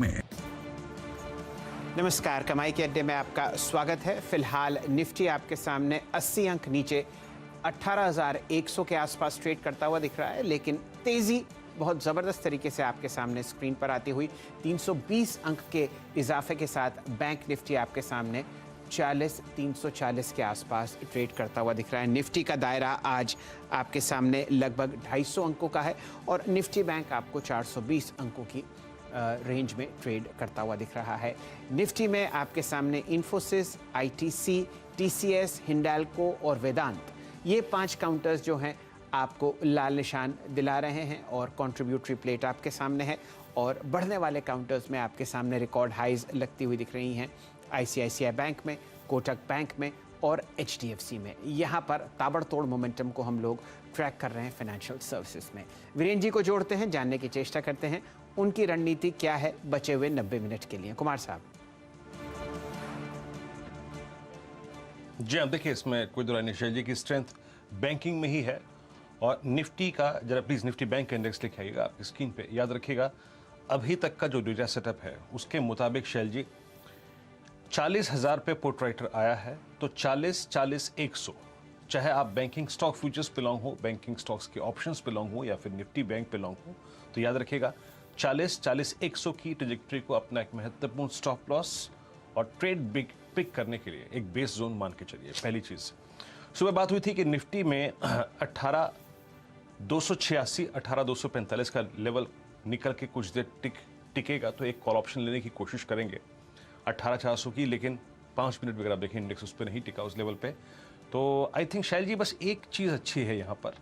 में। नमस्कार, कमाई के अड्डे में आपका स्वागत है। फिलहाल निफ्टी आपके सामने 80 अंक नीचे 18,100 के आसपास ट्रेड करता हुआ दिख रहा है, लेकिन तेजी बहुत ज़बरदस्त तरीके से आपके सामने स्क्रीन पर आती हुई 320 अंक के इजाफे के साथ बैंक निफ्टी आपके सामने 340 के आसपास ट्रेड करता हुआ दिख रहा है। निफ्टी का दायरा आज आपके सामने लगभग 250 अंकों का है और निफ्टी बैंक आपको 420 अंकों की रेंज में ट्रेड करता हुआ दिख रहा है। निफ्टी में आपके सामने इन्फोसिस, आईटीसी, टीसीएस, हिंडाल्को और वेदांत, ये 5 काउंटर्स जो हैं आपको लाल निशान दिला रहे हैं और कंट्रीब्यूटरी प्लेट आपके सामने है। और बढ़ने वाले काउंटर्स में आपके सामने रिकॉर्ड हाइज लगती हुई दिख रही हैं आईसीआईसीआई बैंक में, कोटक बैंक में और एचडीएफसी में। यहाँ पर ताबड़तोड़ मोमेंटम को हम लोग ट्रैक कर रहे हैं फाइनेंशियल सर्विसेज में। वीरेंद्र जी को जोड़ते हैं, जानने की चेष्टा करते हैं उनकी रणनीति क्या है बचे हुए 90 मिनट के लिए। कुमार साहब। जी हाँ, देखिए इसमें कोई दो राय नहीं, शैल जी की स्ट्रेंथ बैंकिंग में ही है। और निफ्टी का जरा प्लीज निफ्टी बैंक का इंडेक्स लिख आइएगा आपकी स्क्रीन पे। याद रखिएगा अभी तक का जो डेटा सेटअप है उसके मुताबिक शैल जी 40,000 पे पुट राइटर आया है, तो 40-40-100, चाहे आप बैंकिंग स्टॉक फ्यूचर्स पे लॉन्ग हो, बैंकिंग स्टॉक्स के ऑप्शंस पे लॉन्ग हो या फिर निफ्टी बैंक पे लॉन्ग हो, तो याद रखिएगा 40-40-100 की ट्रेजेक्टरी को अपना एक महत्वपूर्ण स्टॉप लॉस और ट्रेड बिग पिक करने के लिए एक बेस जोन मान के चलिए। पहली चीज, सुबह बात हुई थी कि निफ्टी में 18,286 18,245 का लेवल निकल के कुछ देर टिकेगा तो एक कॉल ऑप्शन लेने की कोशिश करेंगे 18,400 की, लेकिन 5 मिनट भी अगर आप देखें इंडेक्स उस पर नहीं टिका उस लेवल पे। तो आई थिंक शैल जी बस एक चीज़ अच्छी है यहाँ पर,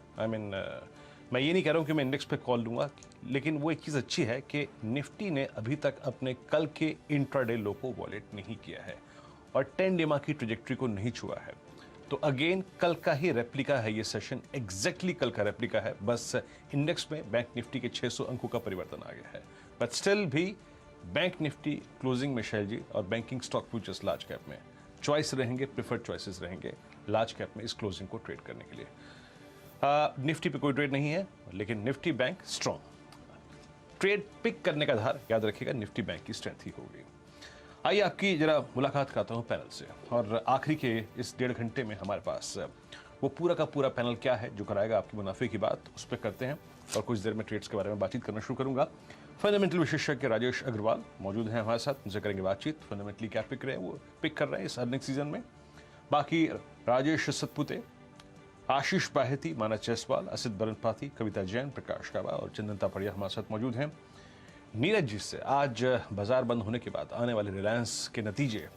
मैं ये नहीं कह रहा हूँ कि मैं इंडेक्स पे कॉल लूँगा, लेकिन वो एक चीज़ अच्छी है कि निफ्टी ने अभी तक अपने कल के इंट्राडे लो को वॉलेट नहीं किया है और 10 डेमा की ट्रेजेक्टरी को नहीं छुआ है। तो अगेन कल का ही रेप्लिका है ये सेशन, एग्जैक्टली कल का रेप्लिका है, बस इंडेक्स में बैंक निफ्टी के 600 अंकों का परिवर्तन आ गया है। बट स्टिल भी बैंक निफ्टी क्लोजिंग में शैल जी और banking stock futures large cap में चॉइस रहेंगे, प्रिफर्ड चॉइसेस रहेंगे लार्ज कैप में इस क्लोजिंग को ट्रेड करने के लिए। निफ्टी पे कोई ट्रेड नहीं है, लेकिन Nifty bank strong trade pick करने का आधार याद रखिएगा निफ्टी बैंक की स्ट्रेंथ ही होगी। आइए आपकी जरा मुलाकात कराता हूँ पैनल से, और आखिरी के इस 1.5 घंटे में हमारे पास वो पूरा का पूरा पैनल क्या है जो कराएगा आपकी मुनाफे की बात, उस पर करते हैं। और कुछ देर में ट्रेड्स के बारे में बातचीत करना शुरू करूंगा। फंडामेंटल विशेषज्ञ राजेश अग्रवाल मौजूद हैं हमारे साथ, उनसे करेंगे बातचीत। फंडामेंटली क्या पिक रहे हैं, वो पिक कर रहे हैं इस अर्निंग सीजन में। बाकी राजेश सतपुते, आशीष बाहेती, मानस जायसवाल, असित बरनपाती, कविता जैन, प्रकाश काबा और चंदन तापड़िया हमारे साथ मौजूद हैं। नीरज जी से आज बाजार बंद होने के बाद आने वाले रिलायंस के नतीजे,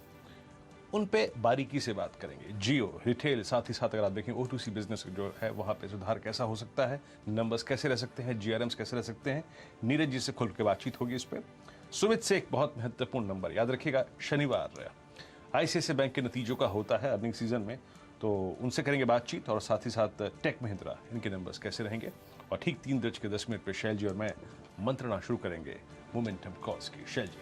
उन पे बारीकी से बात करेंगे। जियो, रिटेल, साथ ही साथ अगर आप देखें O2C बिजनेस जो है वहां पे सुधार कैसा हो सकता है, नंबर्स कैसे रह सकते हैं, GRMs कैसे रह सकते हैं, नीरज जी से खुल के बातचीत होगी इस पर। सुमित से एक बहुत महत्वपूर्ण नंबर याद रखिएगा, शनिवार आईसीआईसीआई बैंक के नतीजों का होता है अर्निंग सीजन में, तो उनसे करेंगे बातचीत। और साथ ही साथ टेक महिंद्रा, इनके नंबर्स कैसे रहेंगे। और ठीक 3:10 पर शैल जी और मैं मंत्रणा शुरू करेंगे मोमेंटम कॉल्स की। शैल जी,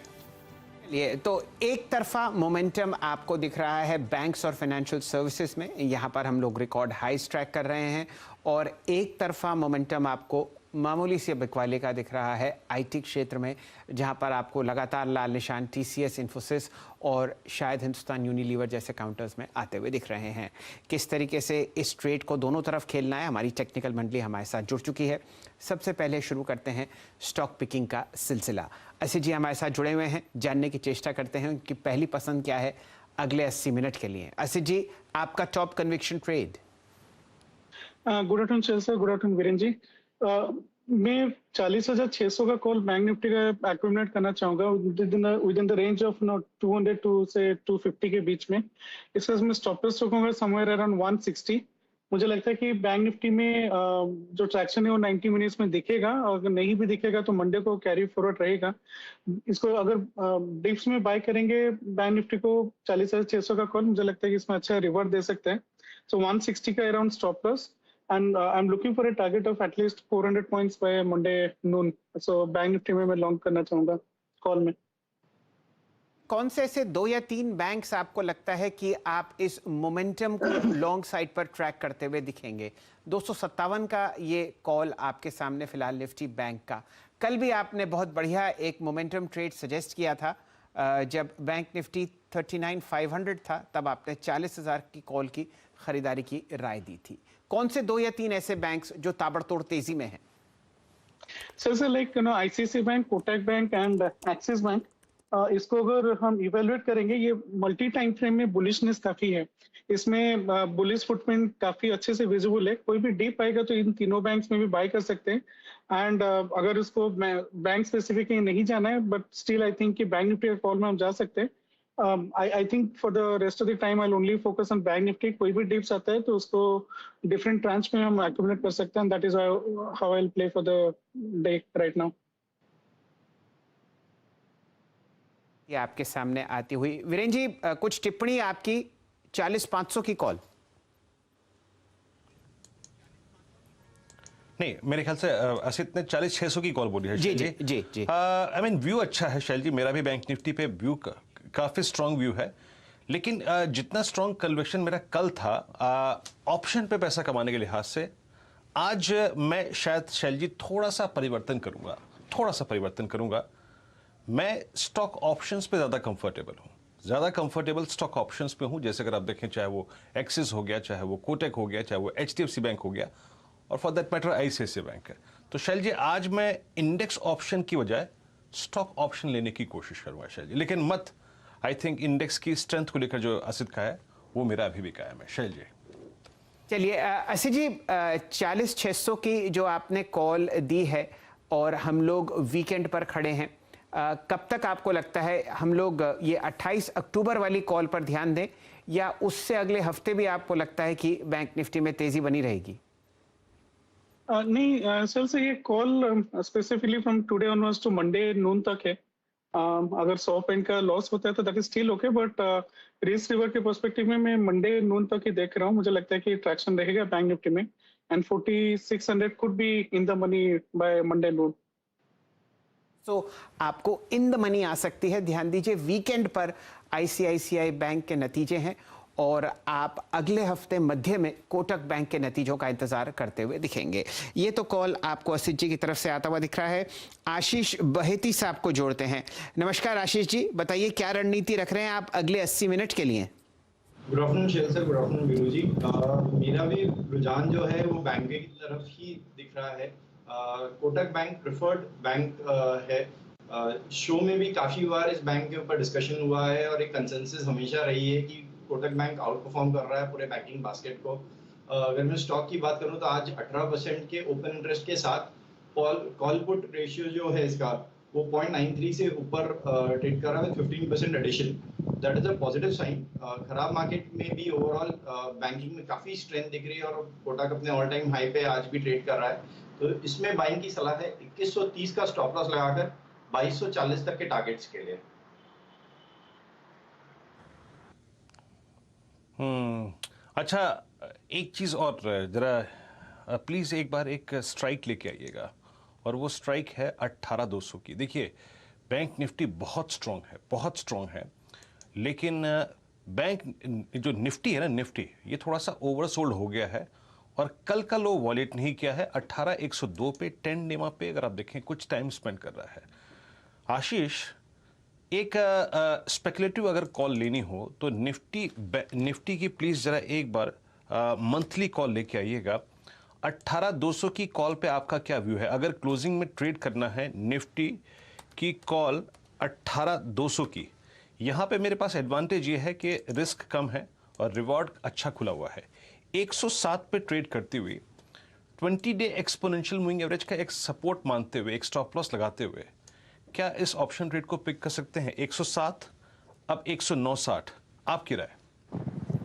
ये तो एक तरफा मोमेंटम आपको दिख रहा है बैंक्स और फाइनेंशियल सर्विसेज में, यहाँ पर हम लोग रिकॉर्ड हाईज ट्रैक कर रहे हैं। और एक तरफा मोमेंटम आपको मामूली से बिकवाले का दिख रहा है आईटी क्षेत्र में, जहाँ पर आपको लगातार लाल निशान टीसीएस, इन्फोसिस और शायद हिंदुस्तान यूनिलीवर जैसे काउंटर्स में आते हुए दिख रहे हैं। किस तरीके से इस ट्रेड को दोनों तरफ खेलना है, हमारी टेक्निकल मंडली हमारे साथ जुड़ चुकी है। सबसे पहले शुरू करते हैं स्टॉक पिकिंग का सिलसिला। असित जी हमारे साथ जुड़े हुए हैं, जानने की चेष्टा करते हैं उनकी पहली पसंद क्या है अगले 80 मिनट के लिए। असित जी, आपका top conviction trade. Good afternoon Shail sir, good afternoon Virendra ji. मैं 40,600 का कॉल बैंक निफ्टी का एक्यूमुलेट करना चाहूंगा within the range of 200 to से 250 के बीच में। इसका मैं स्टॉप लॉस रखूंगा समवेयर अराउंड 160। मुझे लगता है कि बैंक निफ्टी में जो ट्रैक्शन है वो 90 मिनट्स में दिखेगा, और अगर नहीं भी दिखेगा तो मंडे को कैरी फॉरवर्ड रहेगा। इसको अगर डिप्स में बाय करेंगे बैंक निफ्टी को 40,600 का कॉल, मुझे लगता है कि इसमें अच्छा रिवर्ट दे सकते हैं। सो 160 का around stop loss, and I'm looking for a target of at least 400 points by Monday noon. So bank Nifty में मैं लॉन्ग करना चाहूंगा कॉल में। कौन से ऐसे 2 या 3 बैंक्स आपको लगता है कि आप इस मोमेंटम को लॉन्ग साइड पर ट्रैक करते हुए दिखेंगे? 257 का ये कॉल आपके सामने फिलहाल निफ्टी बैंक का कल भी आपने बहुत बढ़िया एक मोमेंटम ट्रेड सजेस्ट किया था। जब बैंक निफ्टी 39,500 था तब आपने 40,000 की कॉल की खरीदारी की राय दी थी। कौन से 2 या 3 ऐसे बैंक्स जो ताबड़तोड़ तेजी में हैं? Sir like ICICI bank, Kotak bank and axis bank, इसको अगर हम इवेलुएट करेंगे, ये मल्टी टाइम फ्रेम में बुलिशनेस काफी है। इसमें बुलिश फुटप्रिंट काफी अच्छे से विजिबल है। कोई भी डीप आएगा तो इन तीनों बैंक्स में भी बाय कर सकते हैं। एंड अगर इसको बैंक स्पेसिफिक नहीं जाना है, बट स्टिल आई थिंक कि बैंक निफ्टी कॉल में हम जा सकते हैं। I think for the rest of the time I'll only focus on bank Nifty. कोई भी डिप्स आता है तो उसको डिफरेंट ट्रांच में हम एक्यूमुलेट कर सकते हैं। That is how I will play for the day right now. ये आपके सामने आती हुई वीरेन जी, कुछ टिप्पणी आपकी 40,500 की कॉल। नहीं, मेरे ख्याल से असित ने 40,600 की कॉल बोली है। जी जी जी जी। आई मीन व्यू अच्छा है शैल जी, मेरा भी बैंक निफ्टी पे व्यू काफी स्ट्रांग व्यू है, लेकिन जितना स्ट्रांग कन्विक्शन मेरा कल था ऑप्शन पे पैसा कमाने के लिहाज से, आज मैं शायद शैल जी थोड़ा सा परिवर्तन करूंगा। मैं स्टॉक ऑप्शंस पे ज्यादा कंफर्टेबल स्टॉक ऑप्शंस पे हूं। जैसे अगर आप देखें, चाहे वो एक्सिस हो गया, चाहे वो कोटक हो गया, चाहे वो एचडीएफसी बैंक हो गया, और for that matter ICICI bank है। तो शैल जी आज मैं इंडेक्स ऑप्शन की बजाय स्टॉक ऑप्शन लेने की कोशिश करूंगा शैल जी, लेकिन मत आई थिंक इंडेक्स की स्ट्रेंथ को लेकर जो असित का है वो मेरा अभी भी कायम है शैल जी। चलिए असित जी, 40,600 की जो आपने कॉल दी है और हम लोग वीकेंड पर खड़े हैं, कब तक आपको लगता है हम लोग ये 28 अक्टूबर वाली कॉल पर ध्यान दें, या उससे अगले हफ्ते भी आपको लगता है कि बैंक निफ्टी में तेजी बनी रहेगी? नहीं सर, से ये call specifically from today onwards to Monday noon तक है। अगर 100 पॉइंट का लॉस होता है तो that is still okay, but risk river के पर्सपेक्टिव में मैं मंडे नून तक ही देख रहा हूँ। मुझे लगता है कि ट्रैक्शन रहेगा बैंक निफ्टी में, and 4600 could be in the money by Monday noon. तो आपको इन द मनी आ सकती है। ध्यान दीजिए, वीकेंड पर आईसीआईसीआई बैंक के नतीजे हैं और आप अगले हफ्ते मध्य में कोटक बैंक के नतीजों का इंतजार करते हुए दिखेंगे। ये तो कॉल आपको असित जी की तरफ से आता हुआ दिख रहा है। आशीष बहेती साहब को जोड़ते हैं। नमस्कार आशीष जी, बताइए क्या रणनीति रख रहे हैं आप अगले 80 मिनट के लिए? Good afternoon Shail sir, good afternoon Veeru ji. मेरा भी रुझान जो है वो बैंक की तरफ ही दिख रहा है। कोटक बैंक प्रेफर्ड बैंक है। शो में भी काफी बार इस बैंक के ऊपर डिस्कशन हुआ है और एक कंसेंसस हमेशा रही है कि कोटक बैंक आउट परफॉर्म कर रहा है पूरे बैंकिंग बास्केट को। अगर मैं स्टॉक की बात करूं तो आज 18% के ओपन इंटरेस्ट के साथ कॉल पुट रेशियो जो है इसका वो 0.93 से ऊपर ट्रेड कर रहा है, 15% addition. That is a positive sign. खराब मार्केट में भी ओवरऑल बैंकिंग में काफी स्ट्रेंथ दिख रही है और कोटक अपने ऑल टाइम हाई पे आज भी ट्रेड कर रहा है। तो इसमें बाइंग की सलाह है 2130 का स्टॉप लॉस लगाकर 2240 तक के टारगेट्स के लिए। अच्छा, एक चीज और जरा प्लीज एक बार एक स्ट्राइक लेके आइएगा, और वो स्ट्राइक है 18,200 की। देखिए बैंक निफ्टी बहुत स्ट्रांग है, लेकिन बैंक जो निफ्टी है ना, निफ्टी ये थोड़ा सा ओवरसोल्ड हो गया है और कल का लो वॉलेट नहीं किया है। 18,102 पे 10 डेमा पे अगर आप देखें कुछ टाइम स्पेंड कर रहा है। आशीष, एक स्पेकुलेटिव अगर कॉल लेनी हो तो निफ्टी की प्लीज जरा एक बार मंथली कॉल लेके आइएगा। 18,200 की कॉल पे आपका क्या व्यू है? अगर क्लोजिंग में ट्रेड करना है निफ्टी की कॉल 18,200 की, यहां पे मेरे पास एडवांटेज ये है कि रिस्क कम है और रिवॉर्ड अच्छा खुला हुआ है। 107 पे ट्रेड करती हुई 20 डे एक्सपोनेंशियल मूविंग एवरेज का एक सपोर्ट मानते हुए, एक स्टॉप लॉस लगाते हुए, क्या इस ऑप्शन ट्रेड को पिक कर सकते हैं? 107 अब 109.60, आपकी राय?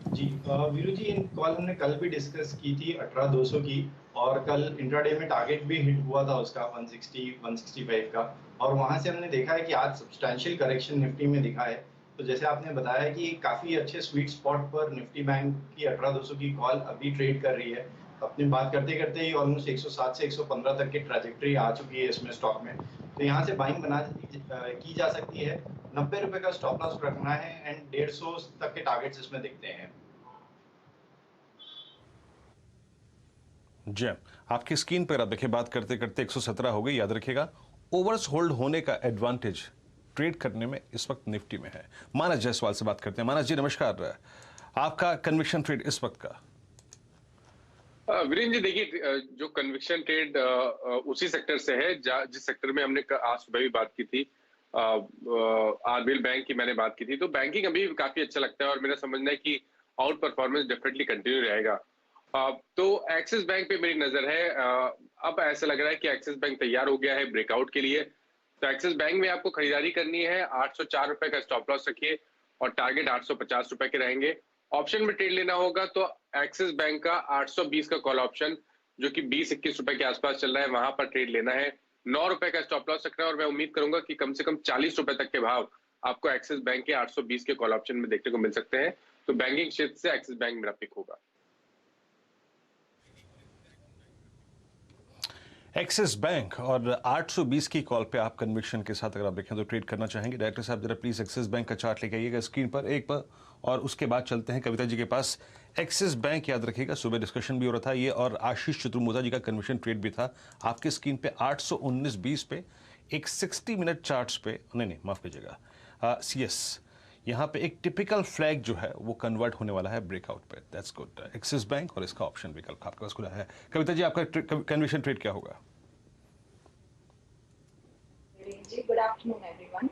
जी वीरू जी, इन कॉल हमने कल भी डिस्कस की थी 18,200 की, और कल इंट्राडे में टारगेट भी हिट हुआ था उसका 160 165 का, और वहां से हमने देखा है कि आज सब्सटैंशियल करेक्शन निफ्टी में दिखा है। तो जैसे आपने बताया कि काफी अच्छे स्वीट स्पॉट पर निफ्टी बैंक की 18,200 की कॉल अभी ट्रेड कर रही है। अपनी बात करते करते ही ऑलमोस्ट 107 से 115 तक की ट्रैजेक्टरी आ चुकी है इसमें स्टॉक में। तो यहाँ से बाइंग की जा सकती है। 90 रुपए का स्टॉप लॉस रखना है एंड 150 तक के टारगेट्स इसमें दिखते हैं। जी, आपकी स्क्रीन पर आप देखिए, बात करते करते 117 हो गई। याद रखिएगा ओवर्स होल्ड होने का एडवांटेज ट्रेड करने में इस वक्त निफ्टी में है। मानस जायसवाल से बात करते हैं। मानस जी नमस्कार, आपका कन्विक्शन ट्रेड इस वक्त का। वीरेंद्र जी देखिए, जो कन्विक्शन ट्रेड उसी सेक्टर से है जिस सेक्टर में हमने आज सुबह भी बात की थी। आरबीएल बैंक की मैंने बात की थी, तो बैंकिंग अभी काफी अच्छा लगता है और मेरा समझना है कि आउट परफॉर्मेंस डेफिनेटली कंटिन्यू रहेगा। तो एक्सिस बैंक पे मेरी नजर है। अब ऐसा लग रहा है कि एक्सिस बैंक तैयार हो गया है ब्रेकआउट के लिए। तो एक्सिस बैंक में आपको खरीदारी करनी है। 804 रुपए का स्टॉप लॉस रखिए और टारगेट 850 रुपए के रहेंगे। ऑप्शन में ट्रेड लेना होगा तो एक्सिस बैंक का 820 का कॉल ऑप्शन, जो कि 20-21 रुपए के आसपास चल रहा है, वहां पर ट्रेड लेना है। 9 रुपए का स्टॉप लॉस रखना है और मैं उम्मीद करूंगा कि कम से कम 40 रुपए तक के भाव आपको एक्सिस बैंक के 820 के कॉल ऑप्शन में देखने को मिल सकते हैं। तो बैंकिंग क्षेत्र से एक्सिस बैंक मेरा पिक होगा। एक्सिस बैंक और 820 की कॉल पे आप कन्विक्शन के साथ अगर आप देखें तो ट्रेड करना चाहेंगे। डायरेक्टर साहब जरा प्लीज एक्सिस बैंक का चार्ट लेके आइएगा स्क्रीन पर एक पर, और उसके बाद चलते हैं कविता जी के पास। एक्सिस बैंक याद रखिएगा, सुबह डिस्कशन भी हो रहा था ये, और आशीष चतुर्मुदा जी का कन्विक्शन ट्रेड भी था आपके स्क्रीन पे 819.20 पे। एक 60 मिनट चार्ट्स पे, नहीं माफ कीजिएगा, सीएस यहाँ पे एक टिपिकल फ्लैग जो है वो कन्वर्ट होने वाला है ब्रेकआउट पे। That's good. एक्सिस बैंक और इसका ऑप्शन विकल्प आपके पास खुला है। कविता जी आपका कन्विक्शन ट्रेड क्या होगा? Good afternoon everyone.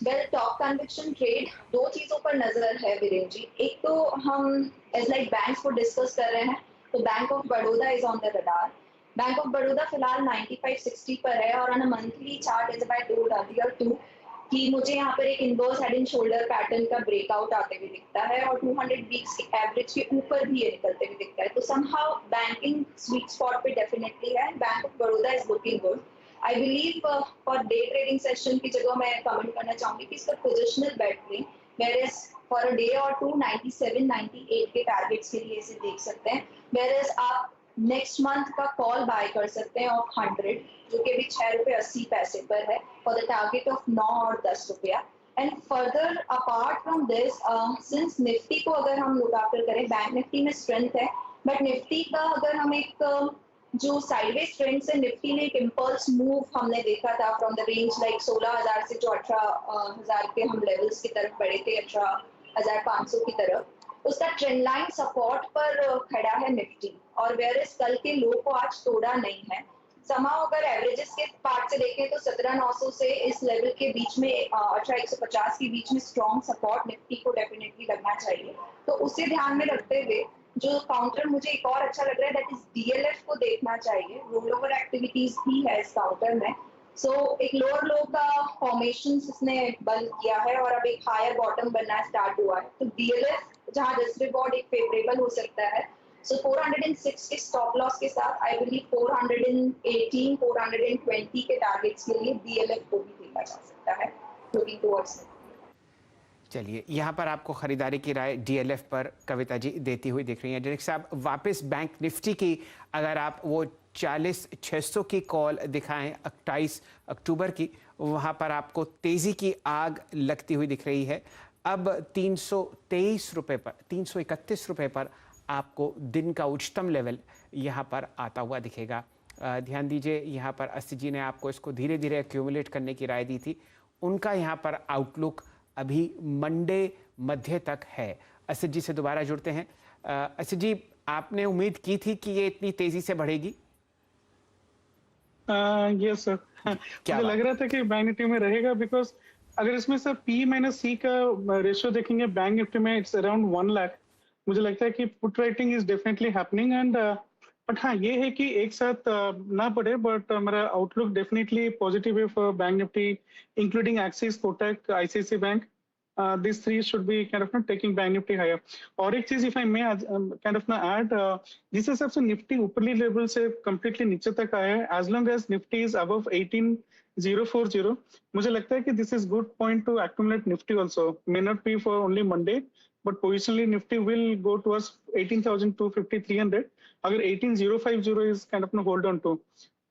Well, top conviction trade दो चीजों पर नजर है वीरेंद्र जी। एक तो हम एज लाइक बैंक्स को डिस्कस कर रहे हैं, तो bank of Baroda is on the radar. Bank of Baroda फिलहाल 9560 पर है और on a monthly chart is about to earlier to कि मुझे यहाँ पर एक inverse head and shoulder pattern का ब्रेकआउट आते हुए दिखता है और 200 वीक्स के एवरेज के ऊपर भी ये निकलते हुए दिखता है। तो समहाउ बैंकिंग स्वीट स्पॉट पे डेफिनेटली है। Bank of Baroda is looking good. I believe for day trading session की जगह मैं कमेंट करना चाहूंगी कि इसका पोजिशनल बेट लें, वेयरएज फॉर अ डे और टू 97, 98 के टारगेट्स के लिए इसे देख सकते हैं। वेयरएज आप नेक्स्ट मंथ का कॉल बाय कर सकते हैं ऑफ 100, जो कि अभी 6 रुपए 80 पैसे पर है, फॉर द टारगेट ऑफ 9 और 10 रुपया। And further apart from this, since Nifty को अगर हम लुक आफ्टर करें, बैंक निफ्टी में स्ट्रेंथ है, बट निफ्टी का अगर हम एक जो साइडवेज ट्रेंड से निफ्टी ने एक इम्पल्स मूव हमने देखा था फ्रॉम द रेंज लाइक 16,000 से जो 18,000 के हम लेवल्स की तरफ बढ़े थे, 18,500 की तरफ, उसका ट्रेंड लाइन सपोर्ट पर खड़ा है निफ्टी। और वेयरएज कल के लो को आज तोड़ा नहीं है। समाओ अगर एवरेजेस के पार्ट से देखें तो 17,900 से इस लेवल के बीच में 18,150 के बीच में स्ट्रॉन्ग सपोर्ट निफ्टी को डेफिनेटली लगना चाहिए। तो उसे ध्यान में रखते हुए जो काउंटर मुझे एक और अच्छा लग रहा है, दैट इज डीएलएफ को देखना चाहिए। रोल ओवर एक्टिविटीज भी है इस काउंटर में। सो एक लोअर लो का फॉर्मेशन इसने बल किया है और अब एक हायर बॉटम बनना स्टार्ट हुआ है। तो डीएलएफ जहां रिस्क रिवॉर्ड एक फेवरेबल हो सकता है। सो 406 के स्टॉप लॉस के साथ आई बिलीव 418, 420 के टारगेट्स के लिए डीएलएफ को भी देखा जा सकता है लुकिंग टुवर्ड्स। चलिए, यहाँ पर आपको खरीदारी की राय डीएलएफ पर कविता जी देती हुई दिख रही हैं। डायरेक्टर साहब, वापस बैंक निफ्टी की अगर आप वो 40,600 की कॉल दिखाएं 28 अक्टूबर की, वहाँ पर आपको तेज़ी की आग लगती हुई दिख रही है। अब 323 रुपये पर, 331 रुपये पर आपको दिन का उच्चतम लेवल यहाँ पर आता हुआ दिखेगा। ध्यान दीजिए, यहाँ पर अस्सी जी ने आपको इसको धीरे धीरे एक्यूमुलेट करने की राय दी थी। उनका यहाँ पर आउटलुक अभी मंडे मध्य तक है। असित जी से दोबारा जुड़ते हैं। असित जी, आपने उम्मीद की थी कि ये इतनी तेजी से बढ़ेगी? यस सर, मुझे लग रहा था कि बैंक निफ्टी में रहेगा, बिकॉज अगर इसमें सर पी माइनस सी का रेशियो देखेंगे बैंक निफ्टी में इट्स अराउंड 1 लाख। मुझे लगता है कि put writing is definitely happening and but हाँ, ये है कि एक साथ ना पड़े, बट मेरा आउटलुक डेफिनेटली पॉजिटिव है for bank Nifty, including Axis, Kotak, ICICI bank. These three should be kind of not taking bank nifty higher. और एक चीज if I may kind of add, जिस हिसाब से निफ्टी ऊपरली लेवल से completely नीचे तक आया है, as long as nifty is above 18,040, मुझे लगता है कि this is good point to accumulate nifty also. May not be for only Monday, but positionally nifty will go towards 18,250, 300. अगर 18,050 is kind of hold on to,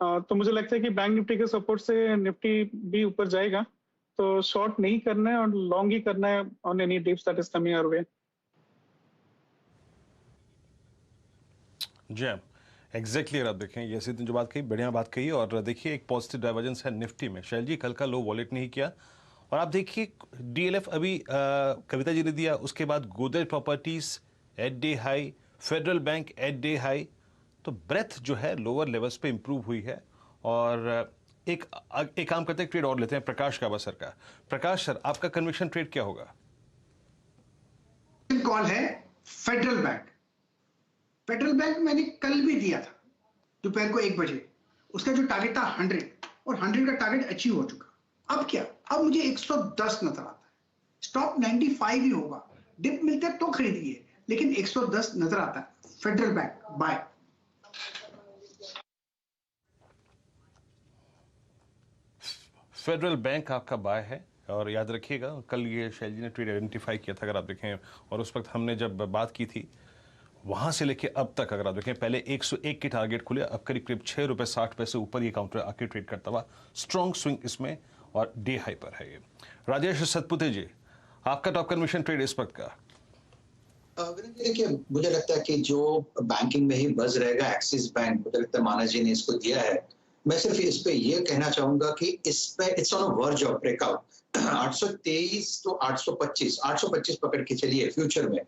तो मुझे लगता है कि बैंक निफ्टी के सपोर्ट से निफ्टी भी ऊपर जाएगा। तो शॉर्ट नहीं करना है और लॉन्ग ही करना है on any dips that is coming our way. जी, एग्जैक्टली अगर आप देखें ये सिद्धू जो बात कही, बढ़िया बात कही। और देखिए एक पॉजिटिव डाइवर्जेंस है निफ्टी में। शैल जी कल का लो वॉलेट नहीं किया। और आप देखिए डीएलएफ अभी कविता जी ने दिया, उसके बाद Godrej properties at day high, Federal Bank at day high. तो ब्रेथ जो है लोअर लेवल्स पे इंप्रूव हुई है। और एक काम करते हैं, ट्रेड और लेते हैं प्रकाश कावासर का। प्रकाश सर, आपका कन्विक्शन ट्रेड क्या होगा? कॉल है फेडरल बैंक। फेडरल बैंक मैंने कल भी दिया था दोपहर को 1 बजे। उसका जो टारगेट था 100 और 100 का टारगेट अचीव हो चुका। अब क्या, अब मुझे 110 नजर आता है। स्टॉप 95 ही होगा। डिप मिलता है तो खरीदिए, लेकिन 110 नजर आता है। Federal Bank buy. Federal Bank आपका बाय है। और याद रखिएगा कल ये शैल जी ने ट्रेड आइडेंटिफाई किया था अगर आप देखें, और उस वक्त हमने जब बात की थी वहां से लेके अब तक अगर आप देखें, पहले 101 के टारगेट खुले, अब करीब करीब 6 रुपए 60 पैसे ऊपर ये काउंटर आके ट्रेड करता हुआ स्ट्रॉन्ग स्विंग इसमें, और डे हाई पर है ये। राजेश सतपुते जी, आपका टॉप कन्विक्शन ट्रेड इस वक्त का? देखिए मुझे लगता है कि जो बैंकिंग में ही बज रहेगा एक्सिस बैंक, मुझे लगता है माना जी ने इसको दिया है। मैं सिर्फ इस पे ये कहना चाहूंगा कि इस पे it's on a verge of breakout. 823 तो 825 पकड़ के चलिए फ्यूचर में।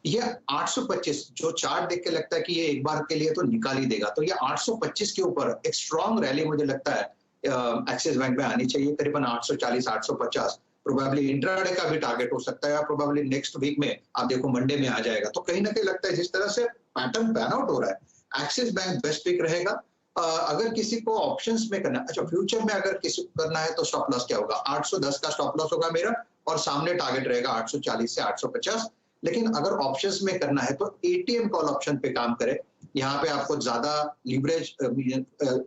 ये 825 जो चार्ट देख के लगता है कि ये एक बार के लिए तो निकाल ही देगा, तो ये 825 के ऊपर एक स्ट्रॉन्ग रैली मुझे लगता है एक्सिस बैंक में आनी चाहिए, करीबन 840 850। प्रोबेबली इंट्राडे का भी टारगेट हो सकता है, या प्रोबेबली नेक्स्ट वीक में आप देखो मंडे में आ जाएगा। तो कहीं ना कहीं लगता है जिस तरह से पैटर्न पैन आउट हो रहा है, एक्सिस बैंक बेस्ट पिक रहेगा। अगर किसी को ऑप्शंस में करना, अच्छा फ्यूचर में अगर किसी को करना है तो स्टॉप लॉस क्या होगा? 810 का स्टॉप लॉस होगा मेरा, और सामने टारगेट रहेगा 840 से 850। लेकिन अगर ऑप्शंस में करना है तो एटीएम कॉल ऑप्शन पे काम करें। यहाँ पे आपको ज्यादा लीवरेज,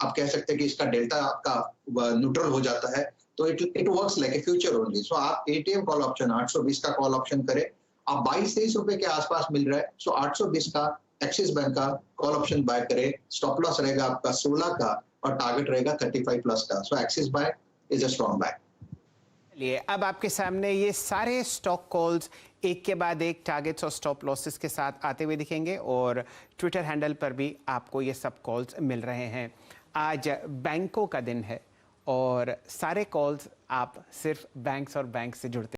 आप कह सकते हैं कि इसका डेल्टा आपका न्यूट्रल हो जाता है, तो it works like a future only. So आप एटीएम कॉल ऑप्शन 820 का कॉल ऑप्शन करें। आप 22-23 रुपए के आसपास मिल रहा है, सो 820 का एक्सिस बैंक का कॉल ऑप्शन बाय करें। स्टॉप लॉस रहेगा आपका 16 का और टारगेट रहेगा 35 प्लस का। So Axis bank is a strong bank. लिए अब आपके सामने ये सारे स्टॉक कॉल्स एक के बाद एक टारगेट्स और स्टॉप लॉसेस के साथ आते हुए दिखेंगे, और ट्विटर हैंडल पर भी आपको ये सब कॉल्स मिल रहे हैं। आज बैंकों का दिन है और सारे कॉल्स आप सिर्फ बैंक्स और बैंक से जुड़ते